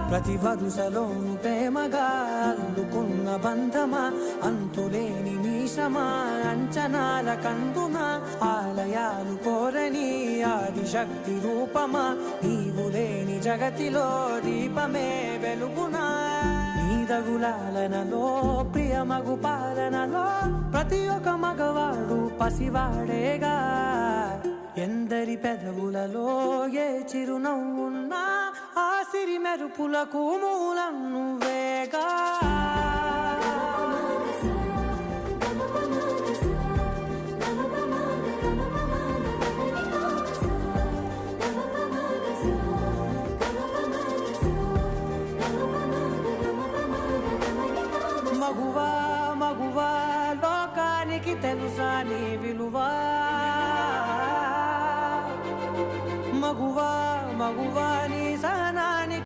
ప్రతి వరుసలోను ప్రేమగా అల్లుకున్న బంధమా, అంతులేని నీశమా, అంచనాల కందున ఆలయాలు కోరని ఆదిశక్తి రూపమా, నీవు లేని జగతిలో దీపమే వెలుగునా. నీదగులాలనలో ప్రియమగు పాలనలో ప్రతి ఒక్క మగవాడు పసివాడేగా. ఎందరి పెదవులలో ఏ చిరునవ్వున్నా ఆ సిరి మెరుపులకు మూలం నువ్వేగా. మగువా మగువా లోకానికి తెలుసా నీ విలువా. మగువా మగువా